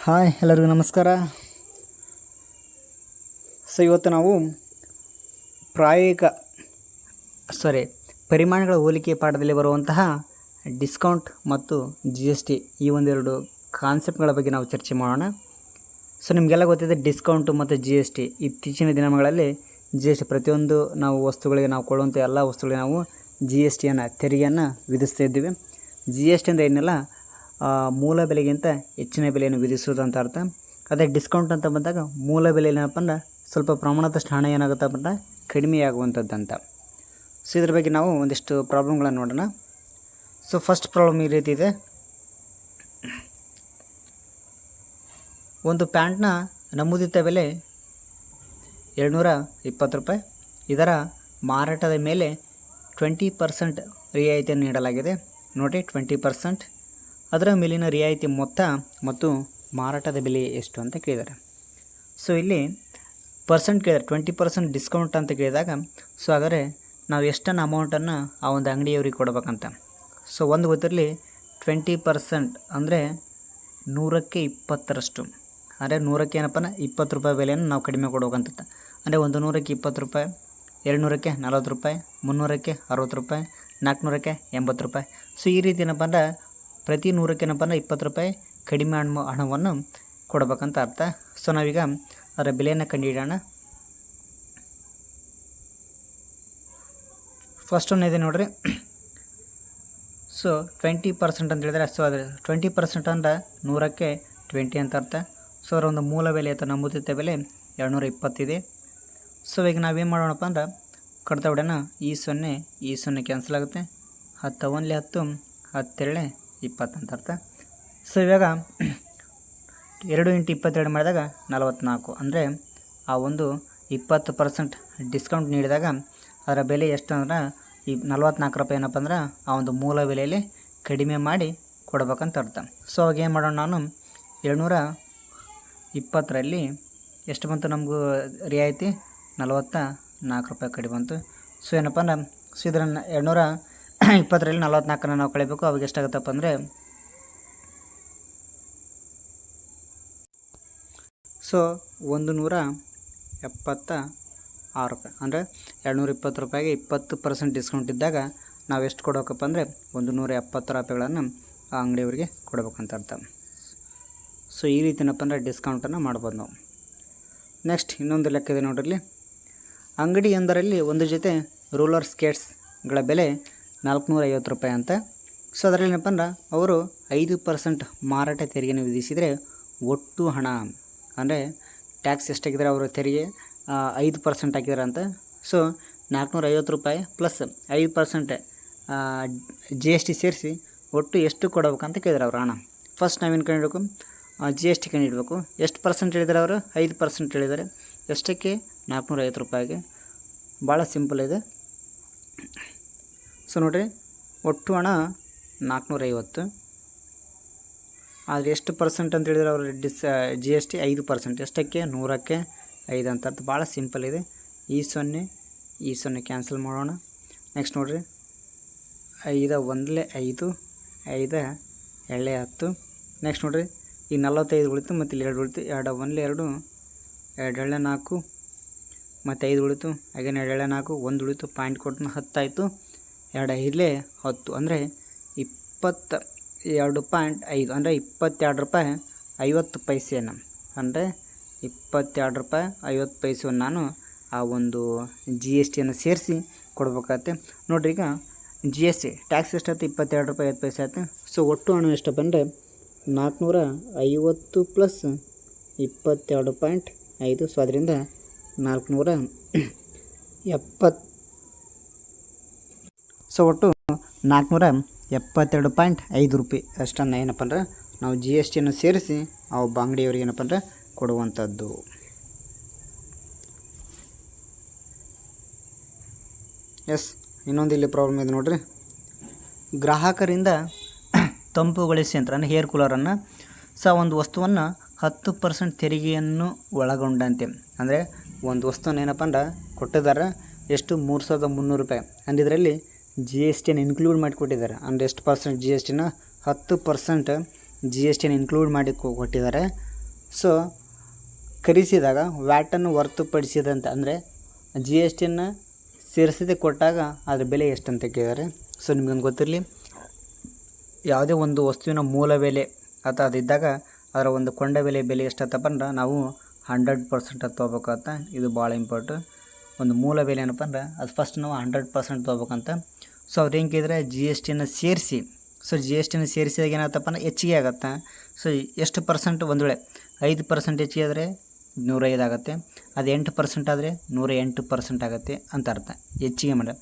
Hi ಎಲ್ಲರಿಗೂ ನಮಸ್ಕಾರ. So ಇವತ್ತು ನಾವು ಪರಿಮಾಣಗಳ ಹೋಲಿಕೆ ಪಾಠದಲ್ಲಿ ಬರುವಂತಹ ಡಿಸ್ಕೌಂಟ್ ಮತ್ತು GST ಈ ಒಂದೆರಡು ಕಾನ್ಸೆಪ್ಟ್ಗಳ ಬಗ್ಗೆ ನಾವು ಚರ್ಚೆ ಮಾಡೋಣ. ಸೊ ನಿಮಗೆಲ್ಲ ಗೊತ್ತಿದೆ ಡಿಸ್ಕೌಂಟು ಮತ್ತು GST ಇತ್ತೀಚಿನ ದಿನಗಳಲ್ಲಿ GST ಪ್ರತಿಯೊಂದು ನಾವು ವಸ್ತುಗಳಿಗೆ ನಾವು ಕೊಳ್ಳುವಂಥ ಎಲ್ಲ ವಸ್ತುಗಳಿಗೆ ನಾವು GSTಯನ್ನು ತೆರಿಗೆಯನ್ನು ವಿಧಿಸ್ತಾ ಇದ್ದೀವಿ. GST ಅಂದರೆ ಏನಿಲ್ಲ, ಮೂಲ ಬೆಲೆಗಿಂತ ಹೆಚ್ಚಿನ ಬೆಲೆಯನ್ನು ವಿಧಿಸುವುದು ಅಂತ ಅರ್ಥ. ಅದೇ ಡಿಸ್ಕೌಂಟ್ ಅಂತ ಬಂದಾಗ ಮೂಲ ಬೆಲೆ ಏನಪ್ಪ ಅಂದ್ರೆ ಸ್ವಲ್ಪ ಪ್ರಮಾಣದಷ್ಟು ಹಣ ಏನಾಗುತ್ತಪ್ಪ ಅಂದ್ರೆ ಕಡಿಮೆಯಾಗುವಂಥದ್ದು ಅಂತ. ಸೊ ಇದ್ರ ಬಗ್ಗೆ ನಾವು ಒಂದಿಷ್ಟು ಪ್ರಾಬ್ಲಮ್ಗಳನ್ನು ನೋಡೋಣ. ಸೊ ಫಸ್ಟ್ ಪ್ರಾಬ್ಲಮ್ ಈ ರೀತಿ ಇದೆ. ಒಂದು ಪ್ಯಾಂಟ್ನ ನಮೂದಿತ ಬೆಲೆ 220 ರೂಪಾಯಿ. ಇದರ ಮಾರಾಟದ ಮೇಲೆ 20% ರಿಯಾಯಿತಿಯನ್ನು ನೀಡಲಾಗಿದೆ. ನೋಡಿ 20%. ಅದರ ಮೇಲಿನ ರಿಯಾಯಿತಿ ಮೊತ್ತ ಮತ್ತು ಮಾರಾಟದ ಬೆಲೆ ಎಷ್ಟು ಅಂತ ಕೇಳಿದ್ದಾರೆ. ಸೊ ಇಲ್ಲಿ ಪರ್ಸೆಂಟ್ ಕೇಳಿದ್ದಾರೆ, 20% ಡಿಸ್ಕೌಂಟ್ ಅಂತ ಕೇಳಿದಾಗ ಸೊ ಹಾಗಾದರೆ ನಾವು ಎಷ್ಟನ್ನು ಅಮೌಂಟನ್ನು ಆ ಒಂದು ಅಂಗಡಿಯವರಿಗೆ ಕೊಡಬೇಕಂತ. ಸೊ ಒಂದು ಗೊತ್ತಿರಲಿ, 20% ಅಂದರೆ 100ಕ್ಕೆ 20ರಷ್ಟು. ಅಂದರೆ 100ಕ್ಕೆ ಏನಪ್ಪ 20 ರೂಪಾಯಿ ಬೆಲೆಯನ್ನು ನಾವು ಕಡಿಮೆ ಕೊಡಬೇಕಂತ. ಅಂದರೆ 100ಕ್ಕೆ 20 ರೂಪಾಯಿ, 200ಕ್ಕೆ 40 ರೂಪಾಯಿ, 300ಕ್ಕೆ 60 ರೂಪಾಯಿ, 400ಕ್ಕೆ 80 ರೂಪಾಯಿ. ಸೊ ಈ ರೀತಿ ಏನಪ್ಪ ಅಂದ್ರೆ ಪ್ರತಿ 100ಕ್ಕೆ ಏನಪ್ಪ ಅಂದ್ರೆ 20 ರೂಪಾಯಿ ಕಡಿಮೆ ಹಣವನ್ನು ಕೊಡಬೇಕಂತ ಅರ್ಥ. ಸೊ ನಾವೀಗ ಅದರ ಬೆಲೆಯನ್ನು ಕಂಡುಹಿಡೋಣ. ಫಸ್ಟ್ ಒನ್ ಇದೆ ನೋಡಿರಿ. ಸೊ 20% ಅಂತ ಹೇಳಿದರೆ ಸೊ ಅದು 20% ಅಂದರೆ 100ಕ್ಕೆ 20 ಅಂತ ಅರ್ಥ. ಸೊ ಅದರ ಒಂದು ಮೂಲ ಬೆಲೆ ಅಥವಾ ನಮೂದಿತ ಬೆಲೆ 220 ಇದೆ. ಸೊ ಈಗ ನಾವೇನು ಮಾಡೋಣಪ್ಪ ಅಂದ್ರೆ ಕಡ್ತಾ ಬಿಡೋಣ. ಈ 0 ಕ್ಯಾನ್ಸಲ್ ಆಗುತ್ತೆ. 10 1 10, 10 2 20 ಅಂತ ಅರ್ಥ. ಸೊ ಇವಾಗ 2 × 22 ಮಾಡಿದಾಗ 44. ಅಂದರೆ ಆ ಒಂದು 20% ಡಿಸ್ಕೌಂಟ್ ನೀಡಿದಾಗ ಅದರ ಬೆಲೆ ಎಷ್ಟು ಅಂದ್ರೆ ಈ 44 ರೂಪಾಯಿ ಏನಪ್ಪ ಅಂದ್ರೆ ಆ ಒಂದು ಮೂಲ ಬೆಲೆಯಲ್ಲಿ ಕಡಿಮೆ ಮಾಡಿ ಕೊಡ್ಬೇಕಂತ ಅರ್ಥ. ಸೊ ಅವಾಗ ಏನು ಮಾಡೋಣ, ನಾನು 220ರಲ್ಲಿ ಎಷ್ಟು ಬಂತು ನಮಗೂ ರಿಯಾಯಿತಿ 44 ರೂಪಾಯಿ ಕಡಿಮೆ ಬಂತು. ಸೊ ಏನಪ್ಪ ಅಂದ್ರೆ ಸೊ ಇದನ್ನು 220ರಲ್ಲಿ 44 ನಾವು ಕಳಿಬೇಕು. ಅವಾಗ ಎಷ್ಟಾಗುತ್ತಪ್ಪ ಅಂದರೆ ಸೊ 176 ರೂಪಾಯಿ. ಅಂದರೆ 220 ರೂಪಾಯಿಗೆ 20% ಡಿಸ್ಕೌಂಟ್ ಇದ್ದಾಗ ನಾವು ಎಷ್ಟು ಕೊಡಬೇಕಪ್ಪ ಅಂದರೆ 170 ರೂಪಾಯಿಗಳನ್ನು ಆ ಅಂಗಡಿಯವರಿಗೆ ಕೊಡಬೇಕಂತ ಅರ್ಥ. ಸೊ ಈ ರೀತಿ ಏನಪ್ಪ ಅಂದರೆ ಡಿಸ್ಕೌಂಟನ್ನು ಮಾಡ್ಬೋದು ನಾವು. ನೆಕ್ಸ್ಟ್ ಇನ್ನೊಂದು ಲೆಕ್ಕ ಇದೆ ನೋಡ್ರಲ್ಲಿ. ಅಂಗಡಿಯೊಂದರಲ್ಲಿ ಒಂದು ಜೊತೆ ರೂಲರ್ ಸ್ಕೇಟ್ಸ್ಗಳ ಬೆಲೆ 450 ರೂಪಾಯಿ ಅಂತ. ಸೊ ಅದರಲ್ಲಿ ಏನಪ್ಪ ಅಂದ್ರೆ ಅವರು 5% ಮಾರಾಟ ತೆರಿಗೆಯನ್ನು ವಿಧಿಸಿದರೆ ಒಟ್ಟು ಹಣ ಅಂದರೆ ಟ್ಯಾಕ್ಸ್ ಎಷ್ಟಾಗಿದ್ದಾರೆ ಅವರು ತೆರಿಗೆ 5% ಹಾಕಿದ್ದಾರೆ ಅಂತ. ಸೊ 450 ರೂಪಾಯಿ ಪ್ಲಸ್ 5% GST ಸೇರಿಸಿ ಒಟ್ಟು ಎಷ್ಟು ಕೊಡಬೇಕಂತ ಕೇಳಿದ್ದಾರೆ ಅವರು ಹಣ. ಫಸ್ಟ್ ನಾವೇನು ಕಂಡಿಡಬೇಕು, GST ಕಂಡಿಡಬೇಕು. ಎಷ್ಟು ಪರ್ಸೆಂಟ್ ಹೇಳಿದ್ದಾರೆ ಅವರು? 5% ಹೇಳಿದ್ದಾರೆ. ಎಷ್ಟಕ್ಕೆ? 450 ರೂಪಾಯಿಗೆ. ಭಾಳ ಸಿಂಪಲ್ ಇದೆ. ಸೊ ನೋಡಿರಿ, ಒಟ್ಟು ಹಣ 450. ಆದರೆ ಎಷ್ಟು ಪರ್ಸೆಂಟ್ ಅಂತ ಹೇಳಿದರೆ ಅವರು GST 5%. ಎಷ್ಟಕ್ಕೆ? 100ಕ್ಕೆ 5 ಅಂತ ಅರ್ಥ. ಭಾಳ ಸಿಂಪಲ್ ಇದೆ. ಈ 0 ಕ್ಯಾನ್ಸಲ್ ಮಾಡೋಣ. ನೆಕ್ಸ್ಟ್ ನೋಡಿರಿ, 5 1 5, 5 2 10. ನೆಕ್ಸ್ಟ್ ನೋಡಿರಿ, ಈ 45 ಉಳಿತು ಮತ್ತು ಇಲ್ಲಿ 2 ಉಳಿತು. 2 1 2, 2 2 4 ಮತ್ತು 5 ಉಳಿತು. ಹಾಗೇನೆ 2 2 4, 1 ಉಳಿತು. ಪಾಯಿಂಟ್ ಕೊಟ್ಟು 10 ಆಯಿತು. 2 5 10 ಅಂದರೆ 22.5 ಅಂದರೆ 22 ರೂಪಾಯಿ 50 ಪೈಸೆಯನ್ನು ಅಂದರೆ 22 ರೂಪಾಯಿ 50 ಪೈಸೆಯನ್ನು ನಾನು ಆ ಒಂದು GSTಯನ್ನು ಸೇರಿಸಿ ಕೊಡ್ಬೇಕಾಗತ್ತೆ. ನೋಡಿರಿ, ಈಗ GST ಟ್ಯಾಕ್ಸ್ ಎಷ್ಟಾಯ್ತು? 22 ರೂಪಾಯಿ 50 ಪೈಸೆ ಆಯಿತು. ಸೊ ಒಟ್ಟು ಹಣ ಎಷ್ಟಪ್ಪ ಅಂದರೆ 450 ಪ್ಲಸ್ 22.5. ಸೊ ಅದರಿಂದ 470. ಸೊ ಒಟ್ಟು 472.5 ರೂಪಾಯಿ ಅಷ್ಟನ್ನು ಏನಪ್ಪ ಅಂದ್ರೆ ನಾವು GSTಯನ್ನು ಸೇರಿಸಿ ಆ ಒಬ್ಬ ಅಂಗಡಿಯವರಿಗೆ ಏನಪ್ಪ ಅಂದ್ರೆ ಕೊಡುವಂಥದ್ದು. ಎಸ್, ಇನ್ನೊಂದು ಇಲ್ಲಿ ಪ್ರಾಬ್ಲಮ್ ಇದೆ ನೋಡಿರಿ. ಗ್ರಾಹಕರಿಂದ ತಂಪುಗೊಳಿಸಿ ಯಂತ್ರ ಅಂದರೆ ಹೇರ್ ಕೂಲರನ್ನು ಒಂದು ವಸ್ತುವನ್ನು 10% ತೆರಿಗೆಯನ್ನು ಒಳಗೊಂಡಂತೆ. ಅಂದರೆ ಒಂದು ವಸ್ತುವನ್ನು ಏನಪ್ಪ ಅಂದ್ರೆ ಕೊಟ್ಟಿದ್ದಾರೆ ಎಷ್ಟು? 3300 ರೂಪಾಯಿ. ಅಂದಿದ್ರಲ್ಲಿ GSTಯನ್ನು ಇನ್ಕ್ಲೂಡ್ ಮಾಡಿ ಕೊಟ್ಟಿದ್ದಾರೆ. ಅಂದರೆ ಎಷ್ಟು ಪರ್ಸೆಂಟ್ GSTನ? 10% GSTಯನ್ನು ಇನ್ಕ್ಲೂಡ್ ಮಾಡಿ ಕೊಟ್ಟಿದ್ದಾರೆ. ಸೊ ಖರೀದಿಸಿದಾಗ ವ್ಯಾಟನ್ನು ಹೊರತುಪಡಿಸಿದಂತೆ ಅಂದರೆ ಜಿ ಎಸ್ ಟಿಯನ್ನು ಸೇರಿಸದೆ ಕೊಟ್ಟಾಗ ಅದರ ಬೆಲೆ ಎಷ್ಟಂತ ಕೇಳಿದ್ದಾರೆ. ಸೊ ನಿಮಗೊಂದು ಗೊತ್ತಿರಲಿ, ಯಾವುದೇ ಒಂದು ವಸ್ತುವಿನ ಮೂಲ ಬೆಲೆ ಅಥವಾ ಅದಿದ್ದಾಗ ಅದರ ಒಂದು ಕೊಂಡ ಬೆಲೆ ಎಷ್ಟಾತಪ್ಪ ಅಂದ್ರೆ ನಾವು 100% ಅದು ತೊಗೋಬೇಕಂತ. ಇದು ಭಾಳ ಇಂಪಾರ್ಟೆಂಟ್. ಒಂದು ಮೂಲ ಬೆಲೆ ಏನಪ್ಪ ಅಂದ್ರೆ ಅದು ಫಸ್ಟ್ ನಾವು 100% ತೊಗೋಬೇಕಂತ. ಸೊ ಅವ್ರು ಏನು ಕೇಳಿದ್ರೆ ಜಿ ಎಸ್ ಟಿಯನ್ನು ಸೇರಿಸಿ, ಸೊ ಜಿ ಎಸ್ ಟಿನ ಸೇರಿಸಿದಾಗ ಏನಾಗತ್ತಪ್ಪ ಅಂದ್ರೆ ಹೆಚ್ಚಿಗೆ ಆಗುತ್ತೆ. ಸೊ ಎಷ್ಟು ಪರ್ಸೆಂಟ್, ಒಂದು ವೇಳೆ 5% ಹೆಚ್ಚಿಗೆ ಆದರೆ 105 ಆಗುತ್ತೆ, ಅದು 8% ಆದರೆ 108% ಆಗುತ್ತೆ ಅಂತ ಅರ್ಥ, ಹೆಚ್ಚಿಗೆ ಮಾಡಿ.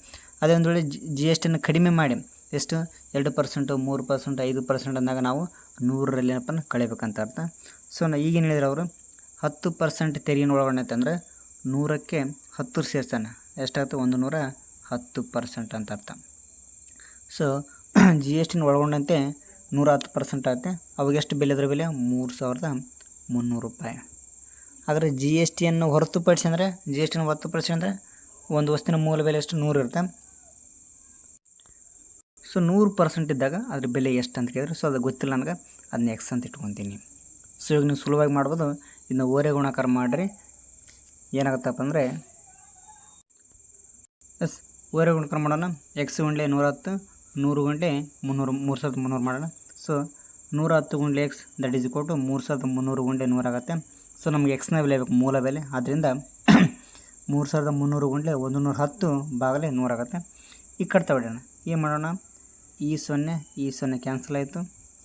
ಅದೇ ಒಂದು ವೇಳೆ ಜಿ ಎಸ್ ಟಿನ ಕಡಿಮೆ ಮಾಡಿ ಎಷ್ಟು 2%, 3%, 5% ಅಂದಾಗ ನಾವು 100ರಲ್ಲಿ ಏನಪ್ಪ ಕಳಿಬೇಕಂತ ಅರ್ಥ. ಸೊ ಈಗೇನು ಹೇಳಿದ್ರೆ ಅವರು 10% ತೆರಿಗೆನ ಒಳಗೊಂಡೈತೆ ಅಂದರೆ 100ಕ್ಕೆ 10 ಸೇರ್ತಾನೆ, ಎಷ್ಟಾಗುತ್ತೆ 110% ಅಂತ ಅರ್ಥ. ಸೊ ಜಿ ಎಸ್ ಟಿನ ಒಳಗೊಂಡಂತೆ 110% ಆಗುತ್ತೆ. ಅವಾಗ ಎಷ್ಟು ಬೆಲೆ ಅದರ ಬೆಲೆ 3300 ರೂಪಾಯಿ. ಆದರೆ ಜಿ ಎಸ್ ಟಿಯನ್ನು ಹೊರತುಪಡಿಸಿ ಅಂದರೆ ಅಂದರೆ ಒಂದು ವಸ್ತುವಿನ ಮೂಲ ಬೆಲೆ ಎಷ್ಟು 100 ಇರುತ್ತೆ. ಸೊ 100% ಇದ್ದಾಗ ಅದ್ರ ಬೆಲೆ ಎಷ್ಟು ಅಂತ ಕೇಳಿದ್ರೆ, ಸೊ ಅದು ಗೊತ್ತಿಲ್ಲ ನನಗೆ, ಅದನ್ನ ಎಕ್ಸ್ ಅಂತ ಇಟ್ಕೊತೀನಿ. ಸೊ ಈಗ ನೀವು ಸುಲಭವಾಗಿ ಮಾಡ್ಬೋದು. ಇದನ್ನ ಓರೆ ಗುಣಾಕಾರ ಮಾಡಿರಿ, ಏನಾಗುತ್ತಪ್ಪ ಅಂದರೆ ಓರೆ ಗುಣಾಕಾರ ಮಾಡೋಣ. ಎಕ್ಸ್ ಗುಂಡ್ಲೆ 110, 100 ಗುಂಡ್ಲೆ 300, 3300 ಮಾಡೋಣ. ಸೊ 110 ಗುಂಡ್ಲೆ x that is equal to 3300 ಗುಂಡ್ಲೆ 100 ಆಗುತ್ತೆ. ಸೊ ನಮಗೆ ಎಕ್ಸ್ನ ಬೆಲೆ ಬೇಕು, ಮೂಲ ಬೆಲೆ. ಆದ್ದರಿಂದ 3300 ಗುಂಡ್ಲೆ 110 ಬಾಗಲೇ 100 ಆಗುತ್ತೆ. ಈ ಕಡೆ ತಗೊಳ್ಳೋಣ, ಏನು ಮಾಡೋಣ, ಈ 0 ಕ್ಯಾನ್ಸಲ್ ಆಯಿತು.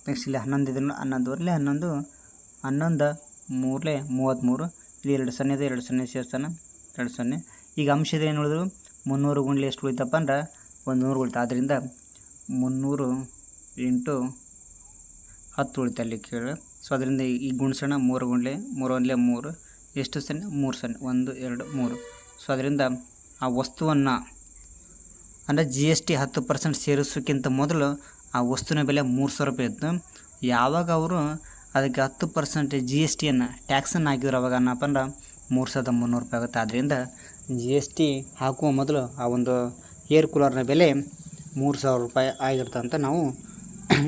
ನೆಕ್ಸ್ಟ್ ಇಲ್ಲಿ 11 ಇದನ್ನು 11 ಬರಲಿ, 11 11 3 33, ಇಲ್ಲಿ 2 0 ಇದೆ, 2 0 ಸೇರ್ತಾನೆ 2 0. ಈಗ ಅಂಶದ ಏನು ಉಳಿದ್ರು 300 ಗುಂಡ್ಲೆ ಎಷ್ಟು ಉಳಿತಪ್ಪ ಅಂದ್ರೆ 100 ಉಳಿತು. ಆದ್ದರಿಂದ 300 ಇಂಟು 10 ಉಳಿತು ಅಲ್ಲಿ ಕೇಳಿ. ಸೊ ಅದರಿಂದ ಈ ಗುಣಿಸೋಣ, 3 ಗುಂಡ್ಲೆ 3 1 3 ಎಷ್ಟು 0 3 0 1 2 3. ಸೊ ಅದರಿಂದ ಆ ವಸ್ತುವನ್ನು ಅಂದರೆ ಜಿ ಎಸ್ ಟಿ 10% ಸೇರಿಸೋಕ್ಕಿಂತ ಮೊದಲು ಆ ವಸ್ತುವಿನ ಬೆಲೆ 3000 ರೂಪಾಯಿ ಇತ್ತು. ಯಾವಾಗ ಅವರು ಅದಕ್ಕೆ 10% ಜಿ ಎಸ್ ಟಿಯನ್ನು ಟ್ಯಾಕ್ಸನ್ನು ಹಾಕಿದ್ರು ಅವಾಗ ಏನಪ್ಪ ಅಂದ್ರೆ 3300 ರೂಪಾಯಿ ಆಗುತ್ತೆ. ಆದ್ದರಿಂದ ಜಿ ಎಸ್ ಟಿ ಹಾಕುವ ಮೊದಲು ಆ ಒಂದು ಏರ್ ಕೂಲರ್ನ ಬೆಲೆ 3000 ರೂಪಾಯಿ ಆಗಿರುತ್ತೆ ಅಂತ ನಾವು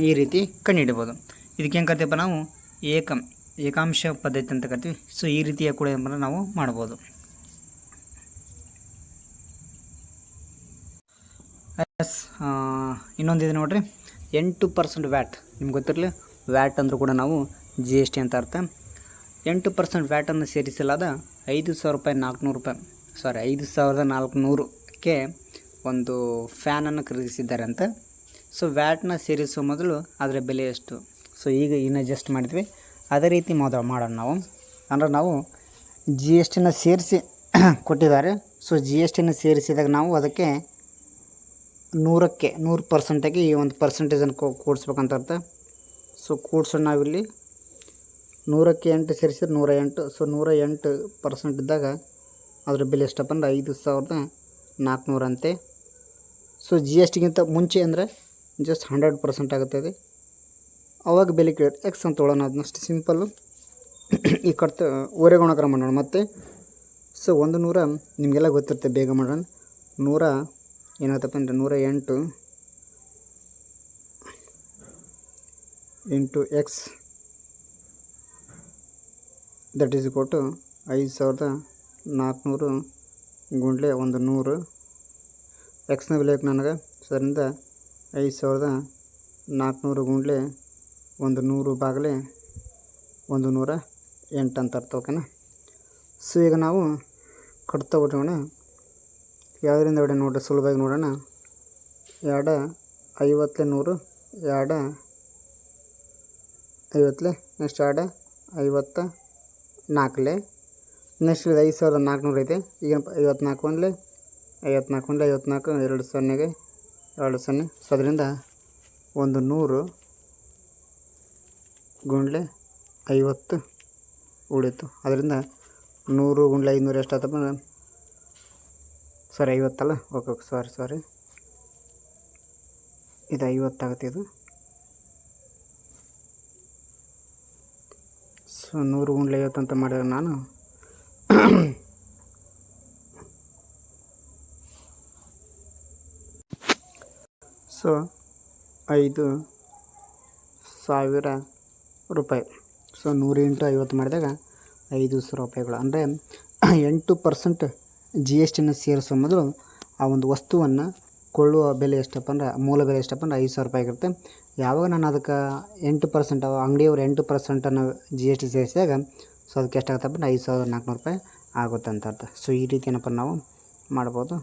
ಈ ರೀತಿ ಕಂಡುಹಿಡಿಬೋದು. ಇದಕ್ಕೆ ಏನು ಕರಿತೀವಪ್ಪ ನಾವು ಏಕಾಂಶ ಪದ್ಧತಿ ಅಂತ ಕರಿತೀವಿ. ಸೊ ಈ ರೀತಿಯ ಕೂಡ ಏನಂದ್ರೆ ನಾವು ಮಾಡ್ಬೋದು. ಇನ್ನೊಂದು ಇದೆ ನೋಡಿರಿ, 8% ವ್ಯಾಟ್. ನಿಮ್ಗೆ ಗೊತ್ತಿರಲಿ, ವ್ಯಾಟ್ ಅಂದರೂ ಕೂಡ ನಾವು ಜಿ ಎಸ್ ಟಿ ಅಂತ ಅರ್ಥ. 8% ವ್ಯಾಟನ್ನು ಸೇರಿಸಲಾದ 5400 ರೂಪಾಯಿ, 5400ಕ್ಕೆ ಒಂದು ಫ್ಯಾನನ್ನು ಖರೀದಿಸಿದ್ದಾರೆ ಅಂತ. ಸೊ ವ್ಯಾಟ್ನ ಸೇರಿಸುವ ಮೊದಲು ಅದರ ಬೆಲೆ ಎಷ್ಟು? ಸೊ ಈಗ ಇನ್ನು ಅಡ್ಜಸ್ಟ್ ಮಾಡಿದ್ವಿ, ಅದೇ ರೀತಿ ಮಾಡೋಣ ನಾವು. ಅಂದರೆ ನಾವು ಜಿ ಎಸ್ ಟಿನ ಸೇರಿಸಿ ಕೊಟ್ಟಿದ್ದಾರೆ. ಸೊ ಜಿ ಎಸ್ ಟಿನ ಸೇರಿಸಿದಾಗ ನಾವು ಅದಕ್ಕೆ 100% ಈ ಒಂದು ಪರ್ಸೆಂಟೇಜನ್ನು ಕೂಡಿಸ್ಬೇಕಂತ ಅರ್ಥ. ಸೊ ಕೂಡ್ಸೋಣ, ನಾವಿಲ್ಲಿ 100ಕ್ಕೆ 8 ಸೇರಿಸಿದ್ರೆ 108. ಸೊ 108% ಇದ್ದಾಗ ಅದರ ಬೆಲೆ ಎಷ್ಟಪ್ಪ ಅಂದ್ರೆ 5400 ಅಂತೆ. ಸೊ ಜಿ ಎಸ್ ಟಿಗಿಂತ ಮುಂಚೆ ಅಂದರೆ ಜಸ್ಟ್ 100% ಆಗುತ್ತದೆ. ಅವಾಗ ಬೆಲೆ ಕೇಳಿ ಎಕ್ಸ್ ಅಂತ ತೊಗೊಳ್ಳೋಣ, ಅದನ್ನಷ್ಟು ಸಿಂಪಲ್ಲು. ಈ ಕಟ್ಟ ಓರೆ ಗುಣಾಕಾರ ಮಾಡೋಣ ಮತ್ತೆ. ಸೊ 100 ನಿಮಗೆಲ್ಲ ಗೊತ್ತಿರುತ್ತೆ, ಬೇಗ ಮಾಡೋಣ. 100 ಏನಾಗುತ್ತಪ್ಪ ಅಂದರೆ 108 into x that is equal to 5400 ಗುಂಡ್ಲೆ 100. ಎಕ್ಸ್ನ ಬೆಲೆ ಬೇಕು ನನಗೆ. ಸೊ ಅದರಿಂದ 5400 ಗುಂಡ್ಲೆ 100 ಬಾಗಲೇ 108 ಅಂತ ಅರ್ಥ. ಓಕೆನಾ? ಸೊ ಈಗ ನಾವು ಕಟ್ತಾ ಬಿಡೋಣ. ಯಾವುದರಿಂದ ಹೊಡೆ ನೋಡ್ರಿ, ಸುಲಭವಾಗಿ ನೋಡೋಣ. 2 50 100, 2 50, ನೆಕ್ಸ್ಟ್ 2 54, ನೆಕ್ಸ್ಟ್ ಇದು 5400 ಐತೆ. ಈಗ 54 ಒಂದಲೇ 54 54, 2 0ಗೆ 2 0. ಸೊ ಅದರಿಂದ 100 ಗುಂಡ್ಲೆ 50 ಉಳಿತು. ಅದರಿಂದ 100 ಗುಂಡ್ಲೆ 500 ಎಷ್ಟಾಯ್ತಪ್ಪ ಅಂದ್ರೆ 50 ಅಲ್ಲ. ಓಕೆ ಸಾರಿ ಇದು 50 ಆಗುತ್ತೆ ಇದು. ಸೊ 100 ಗುಂಡ್ಲೆ 50 ಅಂತ ಮಾಡಿದ್ರೆ ನಾನು ಸೊ 5000 ರೂಪಾಯಿ. ಸೊ 100 × 50 ಮಾಡಿದಾಗ 5,000 ರೂಪಾಯಿಗಳು. ಅಂದರೆ 8% ಜಿ ಎಸ್ ಟಿನ ಸೇರಿಸುವ ಮೊದಲು ಆ ಒಂದು ವಸ್ತುವನ್ನು ಕೊಳ್ಳುವ ಬೆಲೆ ಎಷ್ಟಪ್ಪ ಅಂದ್ರೆ ಮೂಲ ಬೆಲೆ ಎಷ್ಟಪ್ಪ ಅಂದ್ರೆ 5,000 ರೂಪಾಯಿ ಆಗಿರುತ್ತೆ. ಯಾವಾಗ ನಾನು ಅದಕ್ಕೆ 8% ಅಂಗಡಿಯವರು 8% ಜಿ ಎಸ್ ಟಿ ಸೇರಿಸಿದಾಗ ಸೊ ಅದಕ್ಕೆ ಎಷ್ಟಾಗುತ್ತಪ್ಪ ಅಂದ್ರೆ 5,400 ರೂಪಾಯಿ ಆಗುತ್ತೆ ಅಂತ ಅರ್ಥ. ಸೊ ಈ ರೀತಿ ಏನಪ್ಪ ನಾವು ಮಾಡ್ಬೋದು.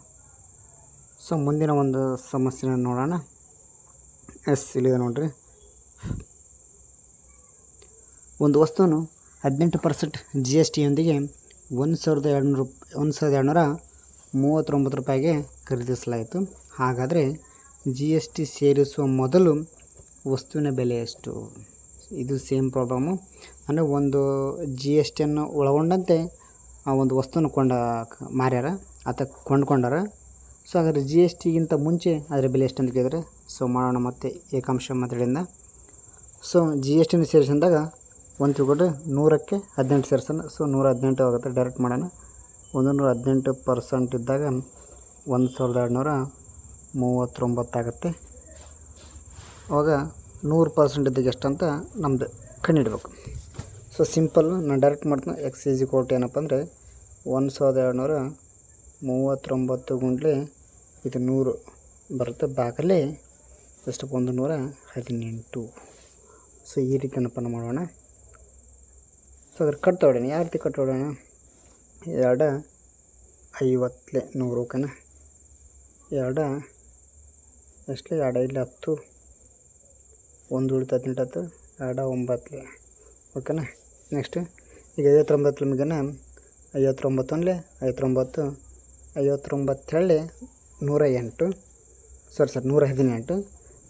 ಸೊ ಮುಂದಿನ ಒಂದು ಸಮಸ್ಯೆನ ನೋಡೋಣ. ಇಲ್ಲಿದೆ ನೋಡಿರಿ. ಒಂದು ವಸ್ತುವನ್ನು 18% ಜಿ ಎಸ್ ಟಿಯೊಂದಿಗೆ 1,239 ರೂಪಾಯಿಗೆ ಖರೀದಿಸಲಾಯಿತು. ಹಾಗಾದರೆ ಜಿ ಎಸ್ ಟಿ ಸೇರಿಸುವ ಮೊದಲು ವಸ್ತುವಿನ ಬೆಲೆ ಎಷ್ಟು? ಇದು ಸೇಮ್ ಪ್ರಾಬ್ಲಮ್ಮು. ಅಂದರೆ ಒಂದು ಜಿ ಎಸ್ ಟಿಯನ್ನು ಒಳಗೊಂಡಂತೆ ಆ ಒಂದು ವಸ್ತುವನ್ನು ಮಾರ್ಯಾರ ಅಥವಾ ಕೊಂಡ್ಕೊಂಡಾರ. ಸೊ ಹಾಗಾದರೆ ಜಿ ಎಸ್ ಟಿಗಿಂತ ಮುಂಚೆ ಅದರ ಬೆಲೆ ಎಷ್ಟು ಅಂತ ಕೇಳಿದರೆ ಸೊ ಮಾಡೋಣ ಮತ್ತೆ ಏಕಾಂಶ ಮಾತಾಡಿಂದ. ಸೊ ಜಿ ಎಸ್ ಟಿನ ಸೇರಿಸಿದಾಗ 1/100ಕ್ಕೆ 18 ಸೇರಿಸೋಣ. ಸೊ 118 ಆಗುತ್ತೆ. ಡೈರೆಕ್ಟ್ ಮಾಡೋಣ. 118% ಇದ್ದಾಗ 1,239 ಆಗುತ್ತೆ. ಅವಾಗ 100% ಇದ್ದಾಗ ಎಷ್ಟು ಅಂತ ನಮ್ಮದು ಕಂಡುಹಿಡಬೇಕು. ಸೊ ಸಿಂಪಲ್ಲು ನಾನು ಡೈರೆಕ್ಟ್ ಮಾಡ್ತೀನಿ. ಎಕ್ಸ್ ಈಸ್ ಈಕ್ವಲ್ ಟು ಏನಪ್ಪ ಅಂದರೆ 1,239 ಗುಂಡ್ಲೆ ಇದು 100 ಬರುತ್ತೆ. ಬಾಗಲೇ ಎಷ್ಟು 118. ಸೊ ಈ ರೀತಿ ಏನಪ್ಪ ಮಾಡೋಣ. ಸೊ ಅದ್ರ ಕಟ್ ತೊಗೊಳ್ಳೋಣ. ಯಾವ ರೀತಿ ಕಟ್ ತೊಗೊಳ್ಳೋಣ? 2 50 ಓಕೆನಾ. 2 ಎಷ್ಟು 2 5 10 1 ಉಳಿತು 18 2 9 ಓಕೆನಾ. ನೆಕ್ಸ್ಟ್ ಈಗ 59 ನಿಮಗೇನ 59 59 59 108 118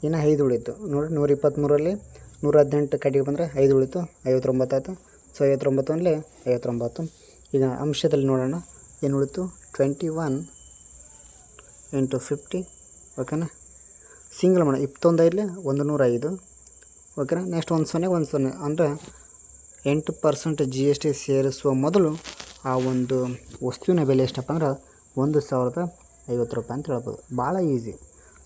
ಇನ್ನು 5 ಉಳಿತು ನೋಡಿ. 123ರಲ್ಲಿ 118 ಕಟ್ಟಿಗೆ ಬಂದರೆ 5 ಉಳಿತು 59 ಆಯಿತು. ಸೊ 59 59. ಈಗ ಅಂಶದಲ್ಲಿ ನೋಡೋಣ ಏನು ಉಳಿತು 21 × 50 ಓಕೆನಾ. ಸಿಂಗಲ್ ಮಾಡೋಣ 21 105 ಓಕೆನಾ. ನೆಕ್ಸ್ಟ್ 10 ಅಂದರೆ 8% ಜಿ ಎಸ್ ಟಿ ಸೇರಿಸುವ ಮೊದಲು ಆ ಒಂದು ವಸ್ತುವಿನ ಬೆಲೆ ಎಷ್ಟಪ್ಪ ಅಂದ್ರೆ 1,050 ರೂಪಾಯಿ ಅಂತ ಹೇಳ್ಬೋದು. ಭಾಳ ಈಸಿ.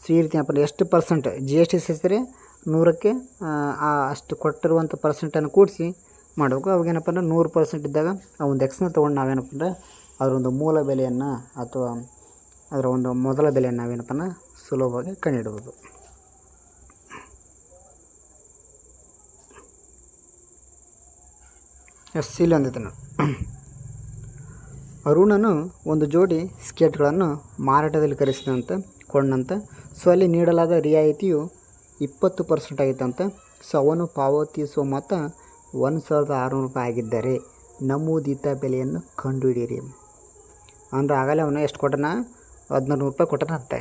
ಸೊ ಈ ರೀತಿ ಏನಪ್ಪ ಎಷ್ಟು ಪರ್ಸೆಂಟ್ ಜಿ ಎಸ್ ಟಿ ಸೇರಿಸಿದ್ರೆ 100ಕ್ಕೆ ಅಷ್ಟು ಕೊಟ್ಟಿರುವಂಥ ಪರ್ಸೆಂಟನ್ನು ಕೂಡಿಸಿ ಮಾಡಬೇಕು. ಅವಾಗೇನಪ್ಪ ಅಂದ್ರೆ 100% ಇದ್ದಾಗ ಆ ಒಂದು ಎಕ್ಸ್ನ ತೊಗೊಂಡು ನಾವೇನಪ್ಪ ಅಂದರೆ ಅದರೊಂದು ಮೂಲ ಬೆಲೆಯನ್ನು ಅಥವಾ ಅದರ ಒಂದು ಮೊದಲ ಬೆಲೆಯನ್ನು ನಾವೇನಪ್ಪ ಅಂದ್ರೆ ಸುಲಭವಾಗಿ ಕಂಡುಹಿಡ್ಬೋದು. ಇಲ್ಲಿ ಒಂದಿತ್ತು ನೋಡಿ. ಅರುಣನು ಒಂದು ಜೋಡಿ ಸ್ಕೇಟ್ಗಳನ್ನು ಮಾರಾಟದಲ್ಲಿ ಕೊಂಡಂತೆ. ಸೊ ಅಲ್ಲಿ ನೀಡಲಾದ ರಿಯಾಯಿತಿಯು 20% ಆಗಿತ್ತಂತೆ. ಸೊ ಅವನು ಪಾವತಿಸುವ ಮೊತ್ತ 1,600 ರೂಪಾಯಿ ಆಗಿದ್ದರೆ ನಮೂದಿತ ಬೆಲೆಯನ್ನು ಕಂಡುಹಿಡಿಯಿರಿ. ಅಂದರೆ ಆಗಲೇ ಅವನು ಎಷ್ಟು ಕೊಟ್ಟನ 1,400 ರೂಪಾಯಿ ಕೊಟ್ಟನಂತೆ.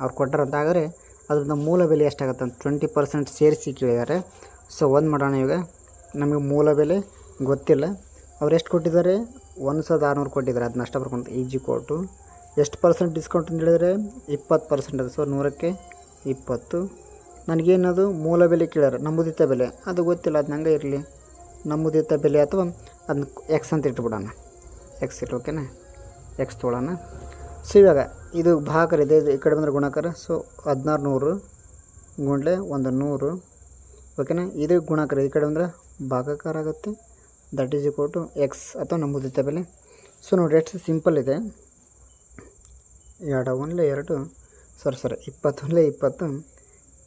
ಅವ್ರು ಕೊಟ್ಟರಂತ. ಆದರೆ ಅದರಿಂದ ಮೂಲ ಬೆಲೆ ಎಷ್ಟಾಗತ್ತೆ ಅಂತ 20% ಸೇರಿಸಿ ಕೇಳಿದ್ದಾರೆ. ಸೊ ಒಂದು ಮಾಡೋಣ. ಇವಾಗ ನಮಗೆ ಮೂಲ ಬೆಲೆ ಗೊತ್ತಿಲ್ಲ. ಅವ್ರು ಎಷ್ಟು ಕೊಟ್ಟಿದ್ದಾರೆ 1,600 ಕೊಟ್ಟಿದ್ದಾರೆ. ಅದನ್ನ ಅಷ್ಟ ಬರ್ಕೊಂಡು ಈಜಿ ಕೊಟ್ಟು ಎಷ್ಟು ಪರ್ಸೆಂಟ್ ಡಿಸ್ಕೌಂಟ್ ಅಂತ ಹೇಳಿದರೆ 20% ಅದು. ಸೊ 100ಕ್ಕೆ 20. ನನಗೇನದು ಮೂಲ ಬೆಲೆ ಕೇಳ್ಯಾರ ನಮೂದಿತ ಬೆಲೆ ಅದು ಗೊತ್ತಿಲ್ಲ. ಅದು ಹಂಗೆ ಇರಲಿ ನಮೂದಿತ ಬೆಲೆ ಅಥವಾ ಅದನ್ನ ಎಕ್ಸ್ ಅಂತ ಇಟ್ಬಿಡೋಣ. ಎಕ್ಸ್ ಇಟ್ಟು ಓಕೆನಾ. ಎಕ್ಸ್ ತೊಗೊಳ್ಳೋಣ. ಸೊ ಇವಾಗ ಇದು ಭಾಗಾಕಾರ ಇದೆ, ಈ ಕಡೆ ಬಂದರೆ ಗುಣಾಕಾರ. ಸೊ 1600 ಗುಂಡ್ಲೆ 100 ಓಕೆನಾ. ಇದು ಗುಣಾಕಾರ, ಈ ಕಡೆ ಬಂದರೆ ಭಾಗಾಕಾರ ಆಗುತ್ತೆ. That is equal to x ಅಥವಾ ನಮೂದಿತ ಬೆಲೆ. ಸೊ ನೋಡಿ ಎಷ್ಟು ಸಿಂಪಲ್ ಇದೆ. 2 1 2 21 20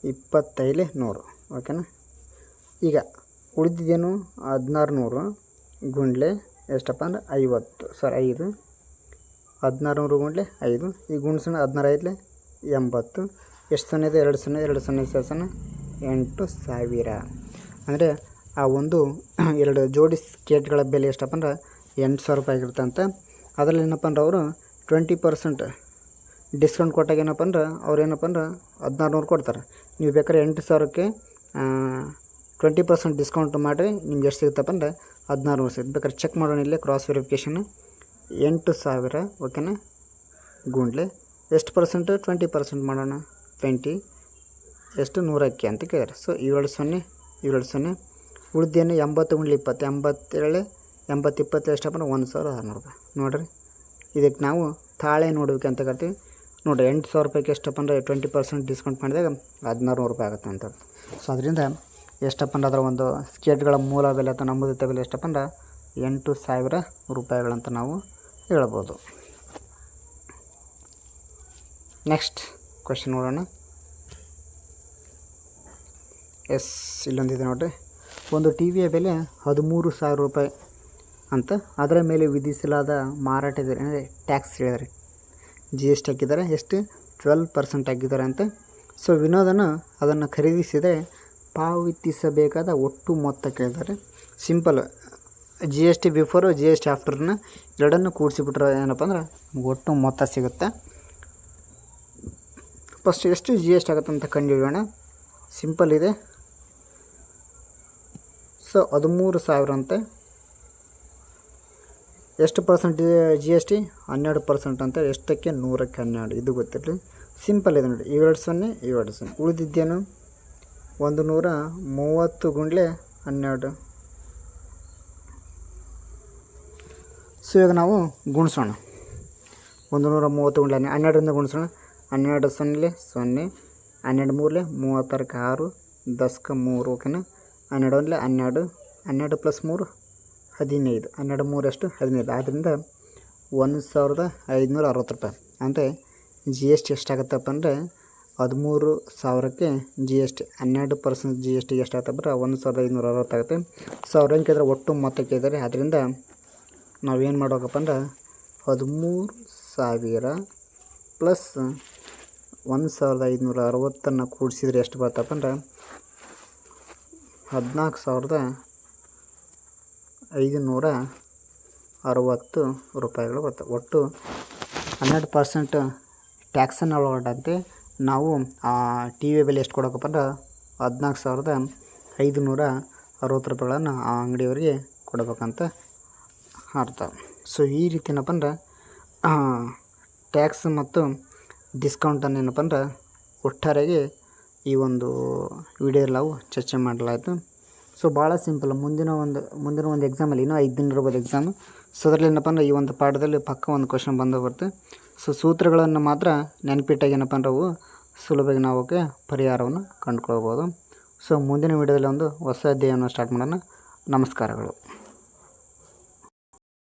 25 100 ಓಕೆನಾ. ಈಗ ಉಳಿದಿದ್ದೇನು 1600 ಗುಂಡ್ಲೆ ಎಷ್ಟಪ್ಪ ಅಂದ್ರೆ 50 5 1600 ಗುಂಡ್ಲೆ 5 ಈ ಗುಣಿಸೋಣ 16 80 ಎಷ್ಟು 0 ಇದೆ 2 0 2 0 ಸೇರ್ಸೋಣ 8,000. ಅಂದರೆ ಆ ಒಂದು 2 ಜೋಡಿ ಸ್ಕೇಟ್ಗಳ ಬೆಲೆ ಎಷ್ಟಪ್ಪ ಅಂದ್ರೆ 8,000 ರೂಪಾಯಿ ಆಗಿರ್ತಂತೆ. ಅದರಲ್ಲಿ ಏನಪ್ಪ ಅಂದ್ರೆ ಅವರು 20% ಡಿಸ್ಕೌಂಟ್ ಕೊಟ್ಟಾಗ ಏನಪ್ಪ ಅಂದ್ರೆ ಅವ್ರು ಏನಪ್ಪ ಅಂದ್ರೆ 1600 ಕೊಡ್ತಾರೆ. ನೀವು ಬೇಕಾದ್ರೆ 8,000ಕ್ಕೆ 20% ಡಿಸ್ಕೌಂಟ್ ಮಾಡಿರಿ ನಿಮ್ಗೆ ಎಷ್ಟು ಸಿಗುತ್ತಪ್ಪ ಅಂದ್ರೆ 1600 ಸಿಗುತ್ತೆ. ಬೇಕಾದ್ರೆ ಚೆಕ್ ಮಾಡೋಣ. ಇಲ್ಲೇ ಕ್ರಾಸ್ ವೆರಿಫಿಕೇಷನ್ 8,000 ಓಕೆನಾ ಗುಂಡ್ಲೆ ಎಷ್ಟು ಪರ್ಸೆಂಟ್ 20% ಮಾಡೋಣ 20 ಎಷ್ಟು 100ಕ್ಕೆ ಅಂತ ಕೇಳಿದ್ದಾರೆ. ಸೊ 7 0 7 0 ಉಳಿದೇನು 80 ಗುಂಡ್ಲೆ 20 87 80 20 ಎಷ್ಟಪ್ಪ ಅಂದ್ರೆ 1,600 ರೂಪಾಯಿ. ನೋಡಿರಿ ಇದಕ್ಕೆ ನಾವು ತಾಳೆ ನೋಡಬೇಕು ಅಂತ ಕರಿತೀವಿ. ನೋಡಿರಿ 8,000 ರೂಪಾಯಿಗೆ ಎಷ್ಟಪ್ಪ ಅಂದರೆ 20% ಡಿಸ್ಕೌಂಟ್ ಮಾಡಿದಾಗ 1,600 ರೂಪಾಯಿ ಆಗುತ್ತೆ ಅಂತ. ಸೊ ಅದರಿಂದ ಎಷ್ಟಪ್ಪ ಅಂದ್ರೆ ಅದರ ಒಂದು ಸ್ಕೇಟ್ಗಳ ಮೂಲ ಬೆಲೆ ಅಥವಾ ನಮೂದಿತ ಬೆಲೆ ಎಷ್ಟಪ್ಪ ಅಂದ್ರೆ 8,000 ರೂಪಾಯಿಗಳಂತ ನಾವು ಹೇಳ್ಬೋದು. ನೆಕ್ಸ್ಟ್ ಕ್ವೆಶ್ಚನ್ ನೋಡೋಣ. ಎಸ್, ಇಲ್ಲೊಂದಿದೆ ನೋಡಿರಿ. ಒಂದು ಟಿ ವಿಯ ಬೆಲೆ 13,000 ರೂಪಾಯಿ ಅಂತ, ಅದರ ಮೇಲೆ ವಿಧಿಸಲಾದ ಮಾರಾಟ ದರ ಅಂದರೆ ಟ್ಯಾಕ್ಸ್ ಹೇಳಿದ್ದಾರೆ, GST ಹಾಕಿದ್ದಾರೆ. ಎಷ್ಟು? 12% ಹಾಕಿದ್ದಾರೆ ಅಂತ. ಸೊ ವಿನೋದನ ಅದನ್ನು ಖರೀದಿಸಿದರೆ ಪಾವತಿಸಬೇಕಾದ ಒಟ್ಟು ಮೊತ್ತ ಕೇಳಿದ್ದಾರೆ. ಸಿಂಪಲ್, GST ಬಿಫೋರು GST ಆಫ್ಟರ್ನ ಎರಡನ್ನು ಕೂಡಿಸಿಬಿಟ್ರೆ ಏನಪ್ಪ ಅಂದ್ರೆ ಒಟ್ಟು ಮೊತ್ತ ಸಿಗುತ್ತೆ. ಫಸ್ಟ್ ಎಷ್ಟು GST ಆಗುತ್ತೆ ಅಂತ ಕಂಡುಹಿಡಿಯೋಣ. ಸಿಂಪಲ್ ಇದೆ. ಸೊ 13,000 ಅಂತೆ. ಎಷ್ಟು ಪರ್ಸೆಂಟ್ GST? 12% ಅಂತ. ಎಷ್ಟಕ್ಕೆ? 100ಕ್ಕೆ 12. ಇದು ಗೊತ್ತಿರಲಿ. ಸಿಂಪಲ್ ಇದೆ ನೋಡಿ. 2 ಉಳಿದಿದ್ದೇನು? 130 ಗುಂಡ್ಲೆ 12. ಸೊ ಇವಾಗ ನಾವು ಗುಣಿಸೋಣ. 130 ಗುಂಡ್ಲೆ 12ರಿಂದ ಗುಣಿಸೋಣ. 12 0 0, 12 3 36, 10ಕ್ಕೆ 3, ಓಕೆನಾ. 12 1 12 + 3 15, 12 3 ಎಷ್ಟು? 15. ಆದ್ದರಿಂದ 1,560 ರೂಪಾಯಿ. ಅಂದರೆ GST ಎಷ್ಟಾಗುತ್ತಪ್ಪ ಅಂದರೆ 13,000ಕ್ಕೆ GST 12% GST ಎಷ್ಟಾಗುತ್ತಪ್ಪ ಅಂದರೆ 1,560 ಆಗುತ್ತೆ. ಸೊ ಅವ್ರೇನು ಕೇಳಿದ್ರೆ ಒಟ್ಟು ಮೊತ್ತ ಕೇಳಿದ್ದಾರೆ. ಆದ್ದರಿಂದ ನಾವೇನು ಮಾಡಬೇಕಪ್ಪ ಅಂದ್ರೆ 13,000 ಪ್ಲಸ್ 1,560 ಕೂಡಿಸಿದ್ರೆ ಎಷ್ಟು ಬರ್ತಪ್ಪ ಅಂದ್ರೆ 14,560 ರೂಪಾಯಿಗಳು ಬರ್ತವೆ. ಒಟ್ಟು 12% ಟ್ಯಾಕ್ಸನ್ನು ಒಳಗೊಂಡಂತೆ ನಾವು ಆ ಟಿ ವಿ ಬೆಲೆ ಎಷ್ಟು ಕೊಡೋಕಪ್ಪ ಅಂದ್ರೆ 14,560 ರೂಪಾಯಿಗಳನ್ನು ಆ ಅಂಗಡಿಯವರಿಗೆ ಕೊಡಬೇಕಂತ ಅರ್ಥ. ಸೊ ಈ ರೀತಿ ಏನಪ್ಪ ಅಂದ್ರೆ ಟ್ಯಾಕ್ಸ್ ಮತ್ತು ಡಿಸ್ಕೌಂಟನ್ನು ಏನಪ್ಪ ಅಂದ್ರೆ ಒಟ್ಟಾರೆಯಾಗಿ ಈ ಒಂದು ವಿಡಿಯೋದಲ್ಲಿ ನಾವು ಚರ್ಚೆ ಮಾಡಲಾಯಿತು. ಸೊ ಭಾಳ ಸಿಂಪಲ್. ಮುಂದಿನ ಒಂದು ಎಕ್ಸಾಮಲ್ಲಿ ಇನ್ನೂ 5 ದಿನ ಇರ್ಬೋದು ಎಕ್ಸಾಮು. ಸೊ ಅದರಲ್ಲಿ ಏನಪ್ಪ ಅಂದ್ರೆ ಈ ಒಂದು ಪಾಠದಲ್ಲಿ ಪಕ್ಕ ಒಂದು ಕ್ವಶನ್ ಬಂದು ಬರುತ್ತೆ. ಸೊ ಸೂತ್ರಗಳನ್ನು ಮಾತ್ರ ನೆನಪಿಟ್ಟಾಗ ಏನಪ್ಪ ಅಂದ್ರೆ ಅವು ಸುಲಭವಾಗಿ ನಾವು ಪರಿಹಾರವನ್ನು ಕಂಡುಕೊಳ್ಬೋದು. ಸೊ ಮುಂದಿನ ವಿಡಿಯೋದಲ್ಲಿ ಒಂದು ಹೊಸ ಅಧ್ಯಾಯವನ್ನು ಸ್ಟಾರ್ಟ್ ಮಾಡೋಣ. ನಮಸ್ಕಾರಗಳು.